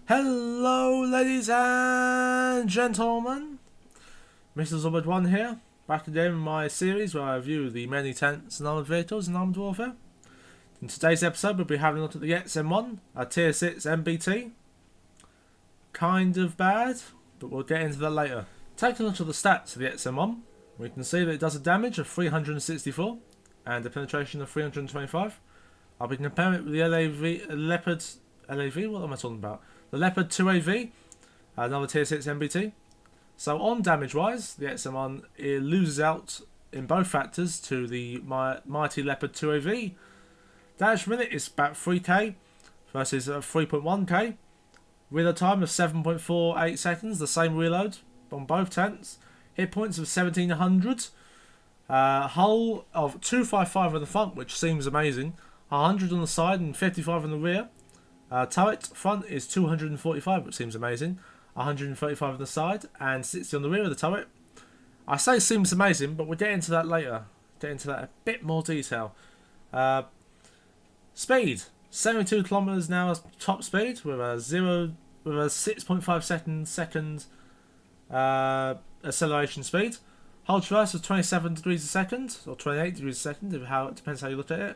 Hello, ladies and gentlemen. Mr. Zubbard 1 here, back again in my series where I review the many tanks and armoured vehicles in Armoured Warfare. In today's episode, we'll be having a look at the XM1, a Tier 6 MBT. Kind of bad, but we'll get into that later. Taking a look at the stats of the XM1, we can see that it does a damage of 364 and a penetration of 325. I'll be comparing it with the Leopard LAV, what am I talking about? The Leopard 2AV, another Tier 6 MBT. So on damage wise, the XM1 it loses out in both factors to the mighty Leopard 2AV. Damage per minute is about 3k versus 3.1k. Reload time of 7.48 seconds, the same reload on both tanks. Hit points of 1700. Hull of 255 on the front, which seems amazing. 100 on the side and 55 on the rear. Turret front is 245, which seems amazing. 135 on the side and 60 on the rear of the turret. I say seems amazing, but we'll get into that later. Get into that in a bit more detail. Speed 72 kilometers an hour top speed with a 6.5 second acceleration speed. Hull traverse of 27 degrees a second or 28 degrees a second, it depends how you look at it.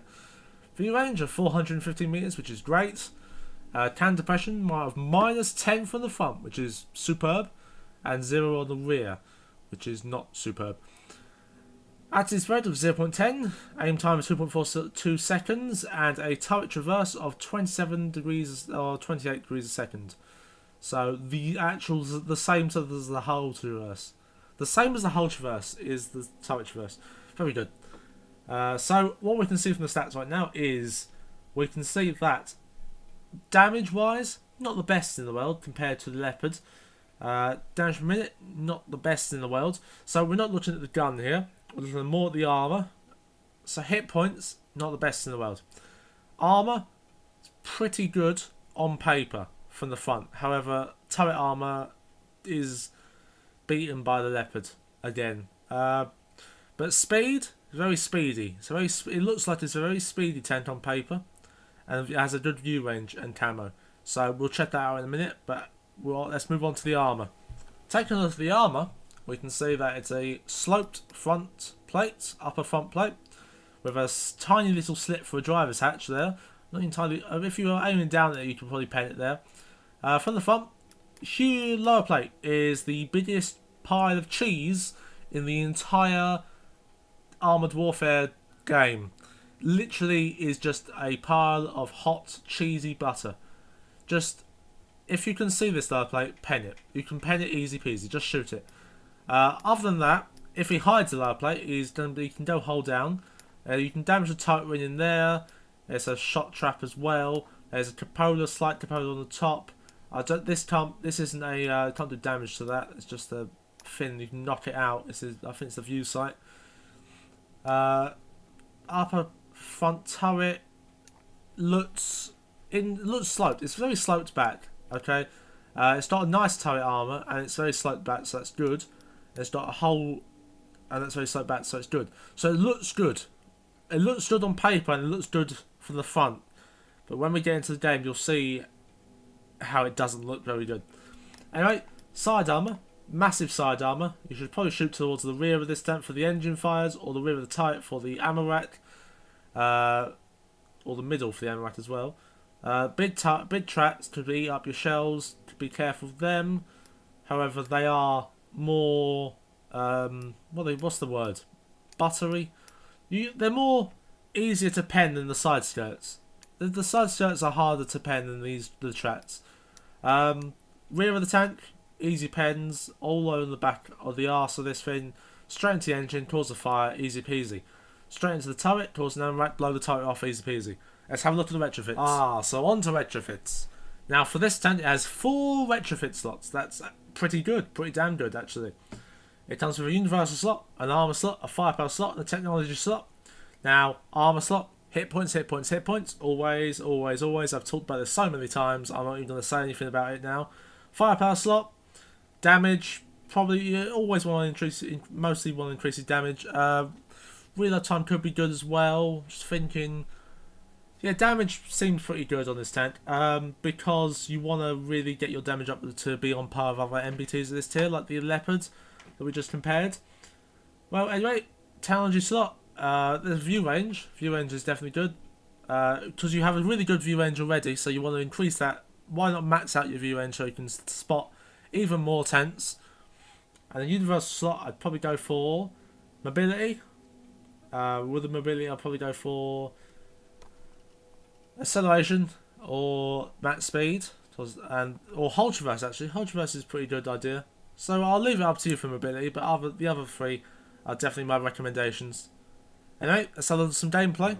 View range of 415 meters, which is great. Can depression of -10 from the front, which is superb, and 0 on the rear, which is not superb. Active spread of 0.10, aim time of 2.42 seconds, and a turret traverse of 27 degrees or 28 degrees a second. So the same as the hull traverse. The same as the hull traverse is the turret traverse. Very good. So what we can see from the stats right now is we can see that damage wise, not the best in the world compared to the Leopard. Damage per minute, not the best in the world. So we're not looking at the gun here, we're looking more at the armour. So hit points, not the best in the world. Armour, is pretty good on paper from the front. However, turret armour is beaten by the Leopard again. But speed, very speedy. It looks like it's a very speedy tank on paper. And it has a good view range and camo. So we'll check that out in a minute, but let's move on to the armour. Taking a look at the armour, we can see that it's a sloped front plate, upper front plate, with a tiny little slit for a driver's hatch there. Not entirely, if you are aiming down at it, you can probably pen it there. From the front, huge lower plate is the biggest pile of cheese in the entire Armoured Warfare game. Literally is just a pile of hot cheesy butter. Just, if you can see this lower plate, pen it. You can pen it easy peasy, just shoot it. Other than that, if he hides the lower plate, you can go hold down. You can damage the turret ring in there. There's a shot trap as well. There's a cupola, slight cupola on the top. This isn't a can't do damage to that. It's just a fin. You can knock it out. I think it's the view sight. Upper front turret looks sloped. It's very sloped back. Okay, it's got a nice turret armor and it's very sloped back, so that's good. It's got a hole and that's very sloped back, so it's good. So it looks good. It looks good on paper and it looks good from the front. But when we get into the game, you'll see how it doesn't look very good. Anyway, side armor, massive side armor. You should probably shoot towards the rear of this tank for the engine fires, or the rear of the turret for the ammo rack. Or the middle for the ammo rack as well. Big tracks could eat up your shells. To be careful of them. However, they are more what's the word? Buttery. They're more easier to pen than the side skirts. The side skirts are harder to pen than the tracks. Rear of the tank, easy pens. All over the back of the arse of this thing. Straight into the engine, cause a fire, easy peasy. Straight into the turret, cause an ammo rack, blow the turret off, easy peasy. Let's have a look at the retrofits. So on to retrofits. Now for this tank, it has 4 retrofit slots. That's pretty good, pretty damn good actually. It comes with a universal slot, an armor slot, a firepower slot, and a technology slot. Now, armor slot, hit points, hit points, hit points. Always, always, always. I've talked about this so many times, I'm not even going to say anything about it now. Firepower slot, damage, probably you always want to increase, mostly want to increase his damage. Reload time could be good as well. Just thinking, Yeah, damage seems pretty good on this tank, because you want to really get your damage up to be on par with other MBTs of this tier, like the Leopard that we just compared. Well, anyway, technology slot. There's view range. View range is definitely good, because you have a really good view range already, so you want to increase that. Why not max out your view range so you can spot even more tanks? And the universal slot, I'd probably go for mobility. With the mobility, I'll probably go for acceleration or max speed, or hull traverse. Actually, hull traverse is a pretty good idea. So I'll leave it up to you for mobility, but the other three are definitely my recommendations. Anyway, let's have some gameplay.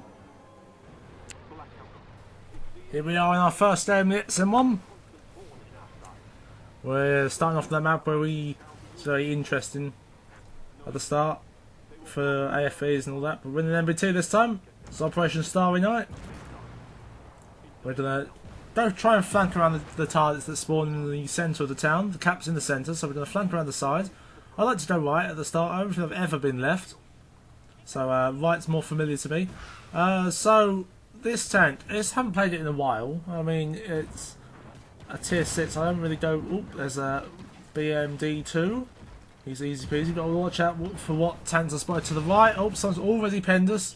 Here we are in our first game, the XM1. We're starting off the map where it's very interesting at the start for AFVs and all that, but we're in an MBT this time. It's Operation Starry Night. We're gonna try and flank around the targets that spawn in the centre of the town. The cap's in the centre, so we're gonna flank around the side. I like to go right at the start. I don't think I've ever been left, so right's more familiar to me. So this tank, I just haven't played it in a while. I mean, it's a tier 6. I don't really go. Oop, there's a BMD2. He's easy peasy. Got to watch out for what tanks are spotted to the right. Oh, someone's already penned us.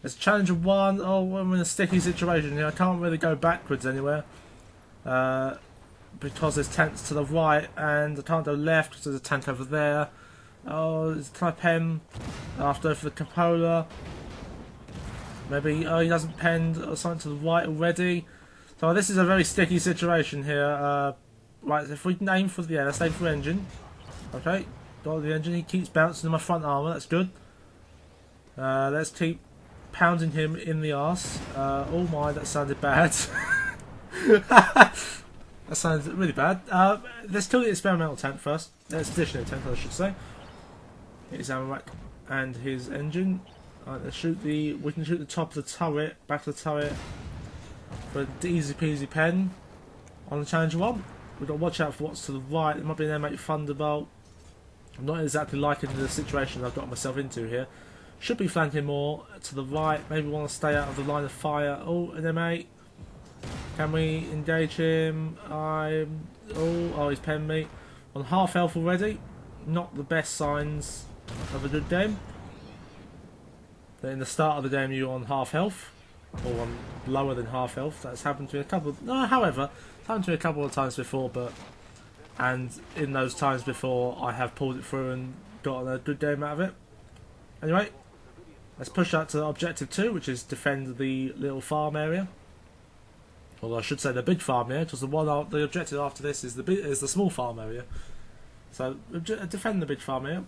It's Challenger 1. Oh, I'm in a sticky situation here. I can't really go backwards anywhere, because there's tanks to the right, and I can't go left because there's a tank over there. Oh, can I pen after for the Capola? Maybe, he hasn't penned or something to the right already. So this is a very sticky situation here. Right, if we can aim for let's aim for engine. Okay, got the engine. He keeps bouncing in my front armour. That's good. Let's keep pounding him in the arse. Oh my, that sounded bad. That sounds really bad. Let's kill the experimental tank first. Expeditionary tank, I should say. His ammo rack and his engine. Let's we can shoot the top of the turret, back of the turret, for the easy peasy pen on the Challenger 1. We've got to watch out for what's to the right. There might be an M8 Thunderbolt. I'm not exactly liking the situation I've got myself into here. Should be flanking more to the right. Maybe want to stay out of the line of fire. Oh, an M8. Can we engage him? Oh, he's penned me. On half health already. Not the best signs of a good game. In the start of the game you're on half health, or on lower than half health. That's happened to me however, it's happened to me a couple of times before, and in those times before I have pulled it through and gotten a good game out of it. Anyway, let's push out to objective 2, which is defend the little farm area. Although I should say the big farm area, because the objective after this is the small farm area. So defend the big farm area.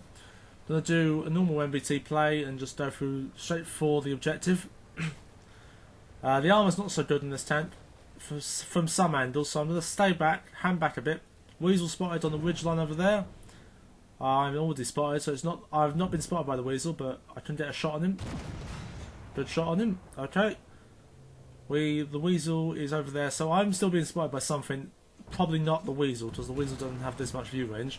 I'm going to do a normal MBT play and just go through straight for the objective. The armour's not so good in this tank from some angles, so I'm going to stay back, hand back a bit. Weasel spotted on the ridgeline over there. I'm already spotted, so I've not been spotted by the Weasel, but I can get a shot on him. Good shot on him. Okay. The Weasel is over there, so I'm still being spotted by something. Probably not the Weasel, because the Weasel doesn't have this much view range.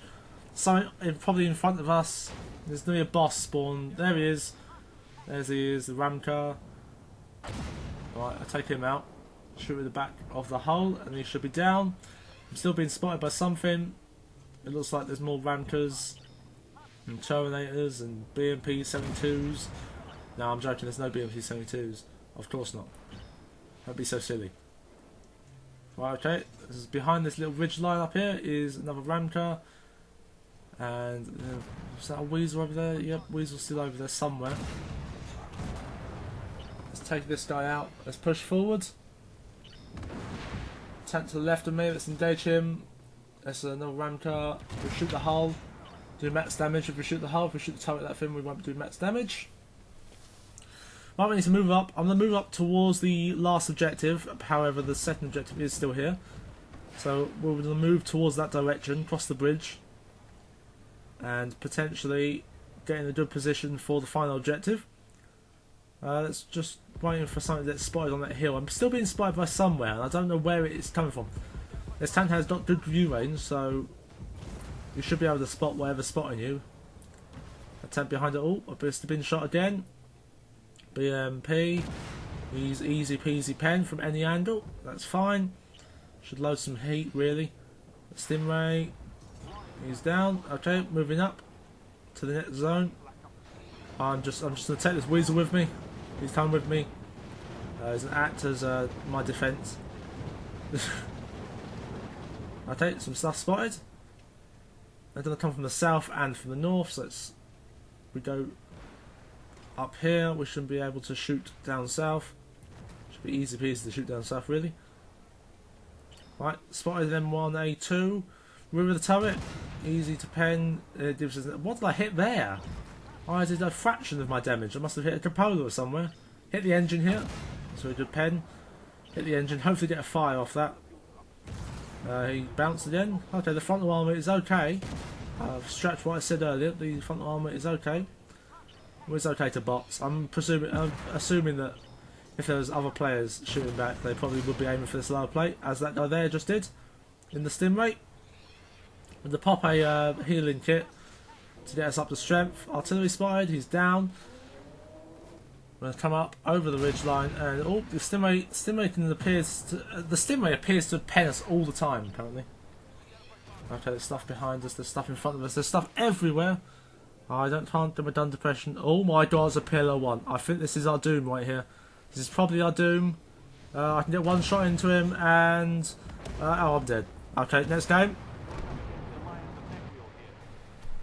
Something probably in front of us. There's nearly a boss spawn. There he is. There he is, the ram car. Right, I take him out. Shoot at the back of the hull, and he should be down. I'm still being spotted by something. It looks like there's more Ramkers and Terminators and BMP-72s. No, I'm joking, there's no BMP-72s. Of course not. That'd be so silly. Right, okay. This is behind this little ridge line up here is another Ramcar. And is that a Weasel over there? Yep, Weasel's still over there somewhere. Let's take this guy out. Let's push forward. Tank to the left of me. Let's engage him. That's another Ramcar. We'll shoot the hull. Do max damage if we shoot the hull. If we shoot the turret that thing, we won't do max damage. Right, we need to move up. I'm going to move up towards the last objective. However, the second objective is still here. So we're going to move towards that direction, cross the bridge, and potentially get in a good position for the final objective. Let's just waiting for something that's spotted on that hill. I'm still being spotted by somewhere, and I don't know where it is coming from. This tank has not good view range, so you should be able to spot whatever's spotting you. A tank behind it all. I've been shot again. BMP. Easy peasy pen from any angle. That's fine. Should load some heat really. Stingray. He's down. Okay, moving up to the next zone. I'm just gonna take this weasel with me. He's coming with me. He's gonna act as my defence. Okay, some stuff spotted. They're gonna come from the south and from the north. So we go up here. We shouldn't be able to shoot down south. Should be easy peasy to shoot down south really. Right, spotted M1A2. River the turret. Easy to pen. What did I hit there? I did a fraction of my damage. I must have hit a cupola or somewhere. Hit the engine here. So a good pen. Hit the engine. Hopefully get a fire off that. He bounced again. Okay, the frontal armour is okay. I've stretched what I said earlier. The frontal armour is okay. Well, it's okay to bots. I'm assuming that if there was other players shooting back, they probably would be aiming for this lower plate, as that guy there just did in the Stingray. With the pop a healing kit to get us up to strength. Artillery spotted. He's down. We're going to come up over the ridge line, and oh, the Stingray appears to pen us all the time. Apparently. Okay, there's stuff behind us. There's stuff in front of us. There's stuff everywhere. Can't do my done depression. Oh my God, it's a pillar one. I think this is our doom right here. This is probably our doom. I can get one shot into him, and oh, I'm dead. Okay, next game.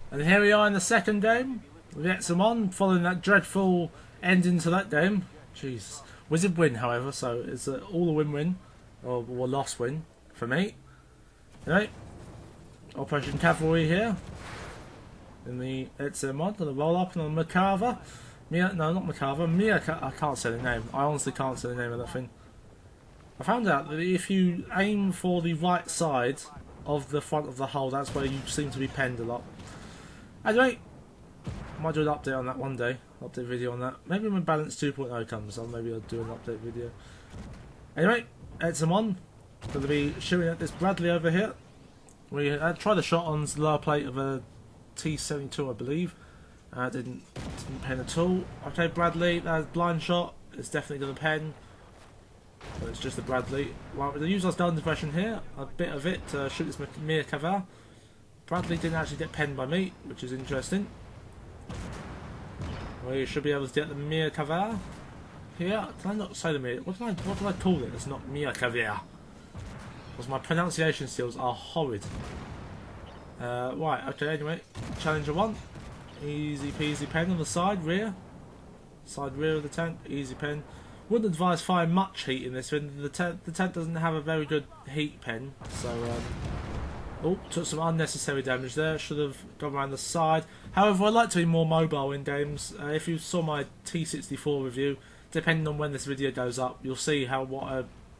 And here we are in the second game with XM1, following that dreadful ending to that game. Jesus. Wizard win, however, so it's all a win-win, or loss win for me. Anyway, Operation Cavalry here in the XM1. Gonna roll up on the Macava. No, not Macava. I can't say the name. I honestly can't say the name of that thing. I found out that if you aim for the right side of the front of the hull, that's where you seem to be penned a lot. Anyway, I might do an update on that one day. Update video on that. Maybe when Balance 2.0 comes, maybe I'll do an update video. Anyway, XM1. Going to be shooting at this Bradley over here. We tried a shot on the lower plate of a T72, I believe. Didn't pen at all. Okay, Bradley, that blind shot. It's definitely going to pen. But it's just a Bradley. Well, we're going to use our gun depression here. A bit of it to shoot this Mir Cavar. Bradley didn't actually get penned by me, which is interesting. We should be able to get the Mir Cavar here. Can I not say the Mir? What did I call it? It's not Mir Cavar. Because my pronunciation skills are horrid. Right, okay, anyway. Challenger 1. Easy peasy pen on the side rear. Side rear of the tank. Easy pen. Wouldn't advise firing much heat in this one. The tank doesn't have a very good heat pen. So, oh, took some unnecessary damage there. Should have gone around the side. However, I like to be more mobile in games. If you saw my T64 review, depending on when this video goes up, you'll see how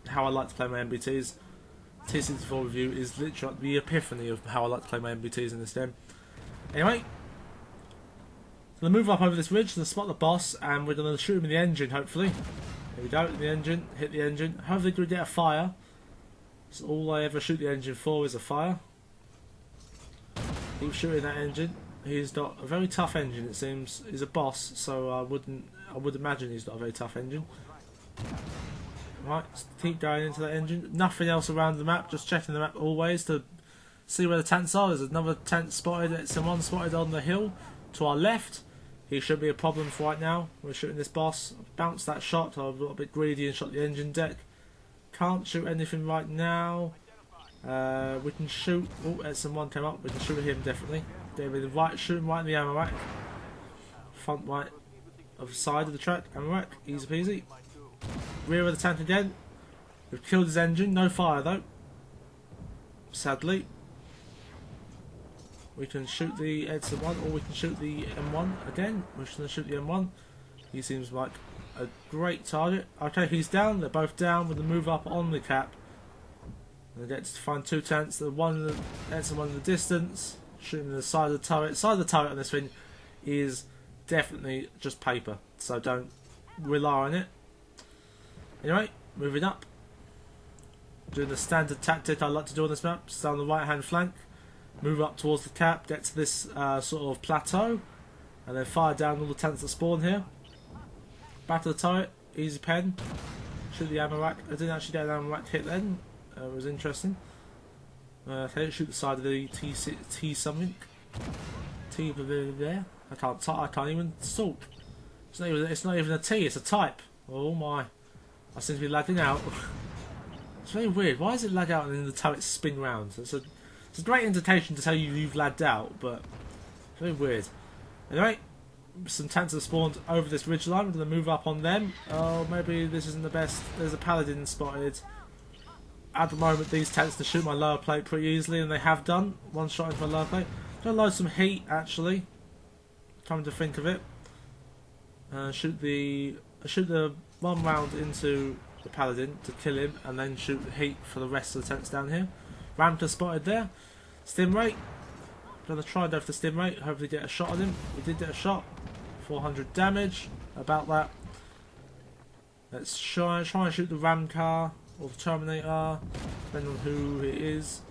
I like to play my MBTs. T64 review is literally the epiphany of how I like to play my MBTs in this game. Anyway, going to move up over this ridge to spot the boss, and we're going to shoot him in the engine, hopefully. Here we go, in the engine, hit the engine. Hopefully we get a fire. So all I ever shoot the engine for is a fire. Keep shooting that engine. He's got a very tough engine, it seems. He's a boss, so I would imagine he's got a very tough engine. Right, keep going into that engine. Nothing else around the map, just checking the map always to see where the tanks are. There's another tank spotted, XM1 spotted on the hill to our left. He should be a problem for right now. We're shooting this boss. Bounced that shot, I was a little bit greedy and shot the engine deck. Can't shoot anything right now. We can shoot. Oh, XM1 came up. We can shoot him definitely. Shoot him right in the ammo rack. Front right of the side of the track. Ammo rack. Easy peasy. Rear of the tank again. We've killed his engine. No fire though. Sadly. We can shoot the XM1 or we can shoot the M1 again. We're just going to shoot the M1. He seems like a great target. Okay, he's down. They're both down. We're going to move up on the cap. And get to find two tanks. The one, the XM1 in the distance. Shooting the side of the turret. Side of the turret on this thing is definitely just paper. So don't rely on it. Anyway, moving up. Doing the standard tactic I like to do on this map. Stay on the right hand flank. Move up towards the cap. Get to this sort of plateau. And then fire down all the tanks that spawn here. Back to the turret. easy pen. Shoot the ammo rack. I didn't actually get an ammo rack hit then. It was interesting. Okay, shoot the side of the T something. T there. I can't even talk. It's not even a T. It's a type. Oh my! I seem to be lagging out. It's very weird. Why is it lag out and then the turrets spin round? It's a great indication to tell you you've lagged out, but it's very weird. Anyway, some tanks have spawned over this ridge line. We're going to move up on them. Oh, maybe this isn't the best. There's a paladin spotted. At the moment, these tanks can shoot my lower plate pretty easily, and they have done. One shot into my lower plate. Going to load some heat, actually. Coming to think of it. Shoot the one round into the paladin to kill him, and then shoot heat for the rest of the tanks down here. Ramter spotted there. Stim rate. Gonna try and go for the stim rate. Hopefully get a shot on him. We did get a shot. 400 damage. About that. Let's try and shoot the ram car or the Terminator, depending on who it is.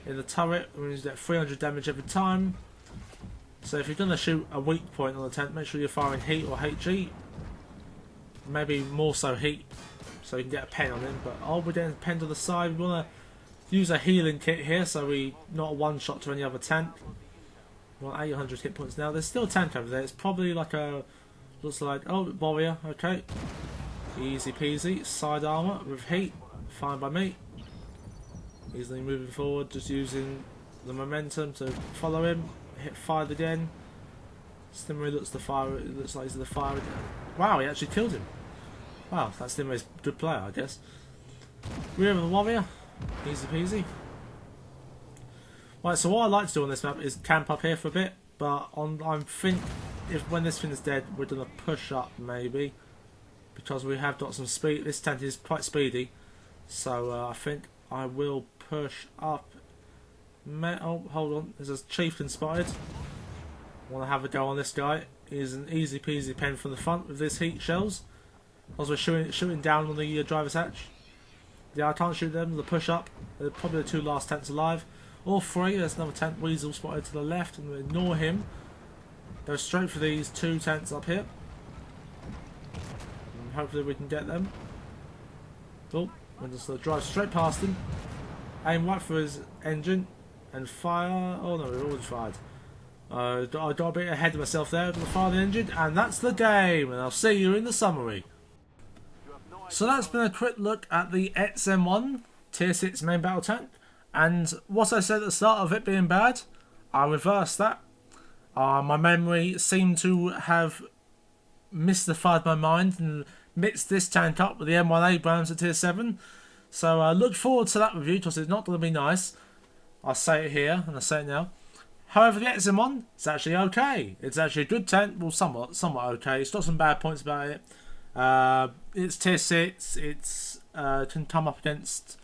In the turret, we need to get 300 damage every time. So if you're going to shoot a weak point on the tent, make sure you're firing heat or HG. Maybe more so heat, so you can get a pen on him. But we're getting a pen to the side. We want to use a healing kit here, so we not a one shot to any other tank. We want 800 hit points now. There's still a tank over there. It's probably like looks like, oh, warrior, okay. Easy peasy. Side armor with heat, fine by me. Easily moving forward, just using the momentum to follow him. Hit fired again. Stimray looks the fire. It looks like he's the fire again. Wow, he actually killed him. Wow, that Stimray's a good player, I guess. Rear of the warrior, easy peasy. Right, so what I like to do on this map is camp up here for a bit, but I think when this thing is dead, we're gonna push up maybe, because we have got some speed. This tent is quite speedy, so I think I will push up. Oh, hold on. There's a chieftain spotted. Want to have a go on this guy. He's an easy peasy pen from the front with this heat shells. As we're shooting down on the driver's hatch. Yeah, I can't shoot them. The push up. They're probably the two last tents alive. All three. There's another tent. Weasel spotted to the left, and we ignore him. Go straight for these two tents up here. And hopefully we can get them. Oh, we'll just drive straight past him. Aim right for his engine. And fire. Oh no, we've already fired. I got a bit ahead of myself there. Gonna fire the engine, and that's the game. And I'll see you in the summary. So that's been a quick look at the XM1 Tier 6 main battle tank. And what I said at the start of it being bad, I reversed that. My memory seemed to have mystified my mind and mixed this tank up with the M1 Abrams at Tier 7. So I look forward to that review because it's not going to be nice. I say it here and I say it now. However, the XM1 is actually okay. It's actually a good tank. Well, somewhat okay. It's got some bad points about it. It's Tier 6. It's can come up against.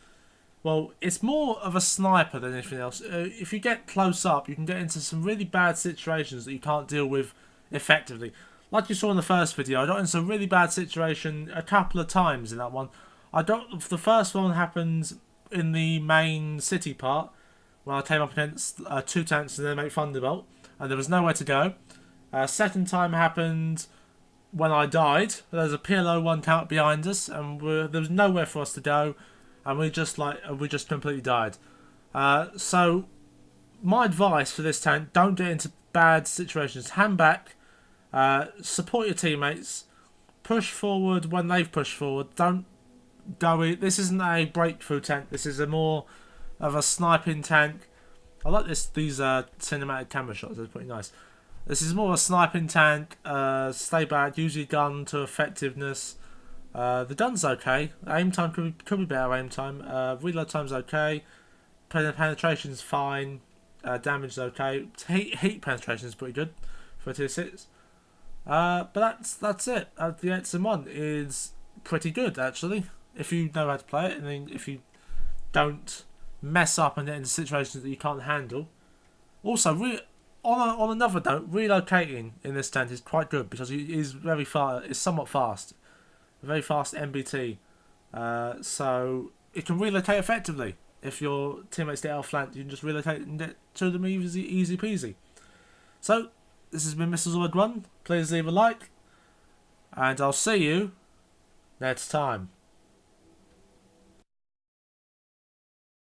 Well, it's more of a sniper than anything else. If you get close up, you can get into some really bad situations that you can't deal with effectively. Like you saw in the first video, I got into a really bad situation a couple of times in that one. The first one happened in the main city part, when I came up against two tanks and then make Thunderbolt, and there was nowhere to go. Second time happened when I died. There was a PLO 1 count behind us, and there was nowhere for us to go, and we just completely died. So my advice for this tank: don't get into bad situations. Hand back, support your teammates, push forward when they've pushed forward. Don't go in. This isn't a breakthrough tank. This is a more of a sniping tank. I like these cinematic camera shots. They're pretty nice. This is more of a sniping tank. Stay back. Use your gun to effectiveness. The gun's okay. Aim time could be better. Aim time. Reload time's okay. Penetration's fine. Damage's okay. Heat penetration is pretty good for a Tier 6. But that's it. The XM1 is pretty good actually, if you know how to play it, and then if you don't mess up and get into situations that you can't handle. Also, on another note, relocating in this tent is quite good because it is very far. It's somewhat fast, a very fast MBT. So it can relocate effectively. If your teammates get outflanked, you can just relocate and get to them easy peasy. So this has been Mr. Zoid 1. Please leave a like, and I'll see you Next time.